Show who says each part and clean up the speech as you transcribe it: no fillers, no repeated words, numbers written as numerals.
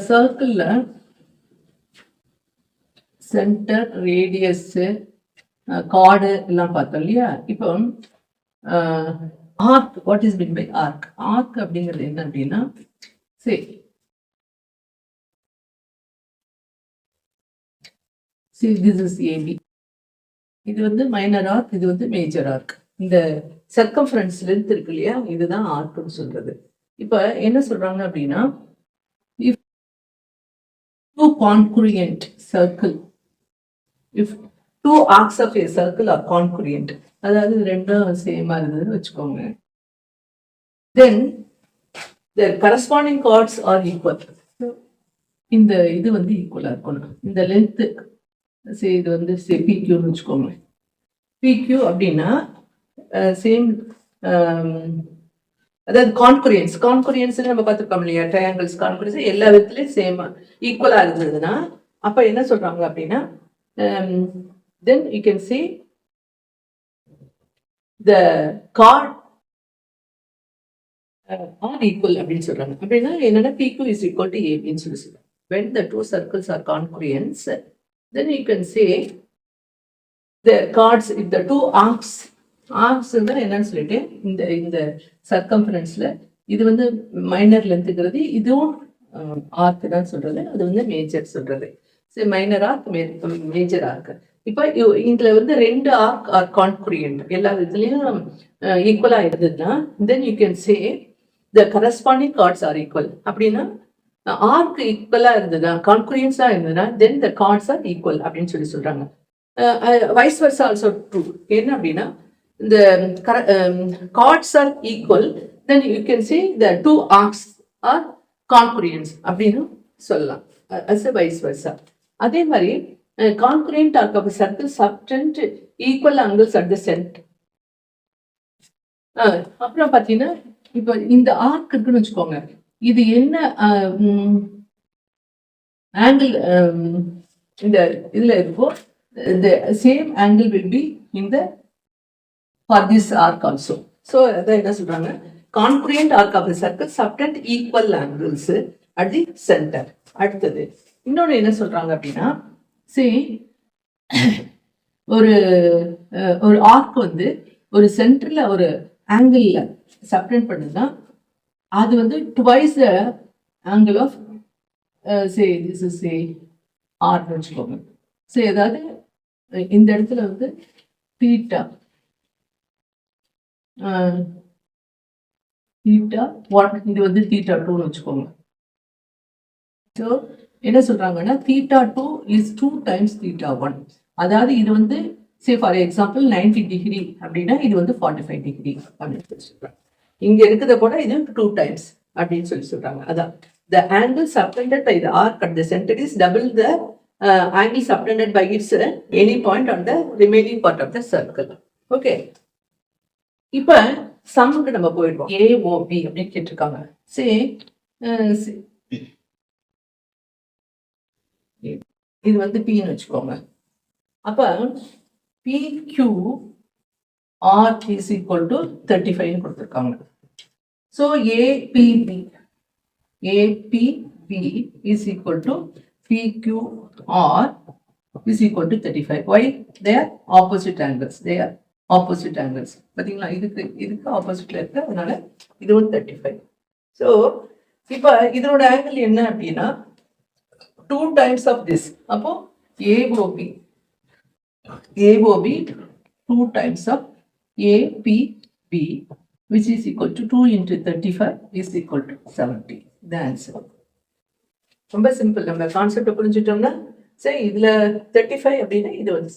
Speaker 1: சர்க்கிள்ல centre, radius, card எல்லாம் பார்த்தோம் இல்லையா? இப்போ arc, what is mean by arc? Arc அப்படிங்கிறது என்ன அப்படின்னா, சரி this is AB. இது வந்து மைனர் ஆர்க், இது வந்து மேஜர் ஆர்க். இந்த சர்க்கம்ஃபரன்ஸ் லென்த் இருக்கு இல்லையா, இதுதான் ஆர்க்னு சொல்றது. இப்போ என்ன சொல்றாங்க அப்படின்னா, if two congruent circle, if two arcs of a circle are congruent, அதாவது ரெண்டும் சேமா இருந்ததுன்னு வச்சுக்கோங்க, then their corresponding chords are equal. இந்த இது வந்து ஈக்குவலா இருக்கணும். இந்த லென்த் இது வந்து பிக்யூன்னு வச்சுக்கோங்க. பிக்யூ அப்படின்னா சேம், அதாவது கான்குரியன்ஸ் நம்ம பார்த்துருக்கோம் இல்லையா? ட்ரையாங்கிள்ஸ் கான்குரியன்ஸ் எல்லா விதத்துலையும் சேமா ஈக்குவலா இருந்ததுன்னா அப்ப என்ன சொல்றாங்க அப்படின்னா, then you can see the chord are equal அப்படின்னு சொல்றாங்க. அப்படின்னா என்னன்னா PQ is equal to A அப்படின்னு சொல்லி சொல்றாங்க. When the two circles are congruent, then you can say the chords, if the two arcs என்னன்னு சொல்லிட்டு இந்த சர்க்கம்ஃபரன்ஸ்ல இது வந்து மைனர் லென்த்ங்கிறது, இதுவும் ஆர்க் தான் சொல்றது, அது வந்து மேஜர் சொல்றது. சரி, மைனர் ஆர்க், மேஜர் ஆர்க். இப்போ இதுல வந்து ரெண்டு ஆர்க் ஆர் கான்குரியன்ட், எல்லா விதத்துலயும் ஈக்குவலா இருந்ததுன்னா then you can say the corresponding chords are equal. அப்படின்னா ஆர்க் ஈக்குவலா இருந்ததுன்னா, கான்குரியன்ஸா இருந்ததுன்னா then the chords are equal அப்படின்னு சொல்லி சொல்றாங்க. Vice versa also true. என்ன அப்படின்னா, இந்த chords are equal, then you can say the two arcs are congruence அப்படின்னு சொல்லலாம். As a vice versa. அதே மாதிரி congruent arc of circle subtend equal angles at the centre. அப்புறம் பார்த்தீங்கன்னா, இப்போ இந்த ஆர்க் இருக்குன்னு வச்சுக்கோங்க, இது என்ன ஆங்கிள் இந்த இதுல இருக்கோ, the same angle will be in the for this arc also. So அத என்ன சொல்றாங்க, congruent arc of a circle subtend equal angles at the center. அடுத்தது இன்னொன்னு என்ன சொல்றாங்க அப்படின்னா, see ஒரு ஆர்க் வந்து ஒரு சென்டர்ல ஒரு ஆங்கிள் சப்டெண்ட் பண்ணுதுன்னா அது வந்து twice the angle of say this is say R வச்சுக்கோங்க. சரி, அதாவது இந்த இடத்துல வந்து தீட்டா 1, இது வந்து தீட்டா 2ன்னு வச்சுக்கோங்க. ஸோ என்ன சொல்றாங்கன்னா, தீட்டா 2 இஸ் 2 times தீட்டா 1. அதாவது இது வந்து சே ஃபார் எக்ஸாம்பிள் 90 டிகிரி அப்படின்னா இது வந்து 45 டிகிரி அப்படின்னு சொல்லி சொல்றாங்க. இங்க இருக்கிறத கூட இது 2 times அப்படின்னு சொல்லி சொல்றாங்க. அதான் the angle subtended by the arc at the center is double the angle subtended by its any point on the remaining part of the circle. Okay, இப்ப சம்முக்கு நம்ம போயிடுவோம். AOB அப்படின்னு கேட்டிருக்காங்க. சரி, இது வந்து Pன்னு வச்சுக்கோங்க. அப்ப PQ R is equal to 35 கொடுத்திருக்காங்க. So APB is equal to PQR is equal to 35. Why? They are opposite angles. பார்த்தீங்களா? இதுக்கு ஆப்போசிட்ல இருக்கு, அதனால இது வந்து 35. ஸோ இப்போ இதனோட ஆங்கிள் என்ன அப்படின்னா 2 times of this. அப்போ AOB 2 times of APB, which is equal to 2 into 35 is equal to 70. The answer. ரொம்ப சிம்பிள். நம்ம கான்செப்ட் புரிஞ்சுட்டோம்னா சரி, இதுல 35 அப்படின்னா இது வந்து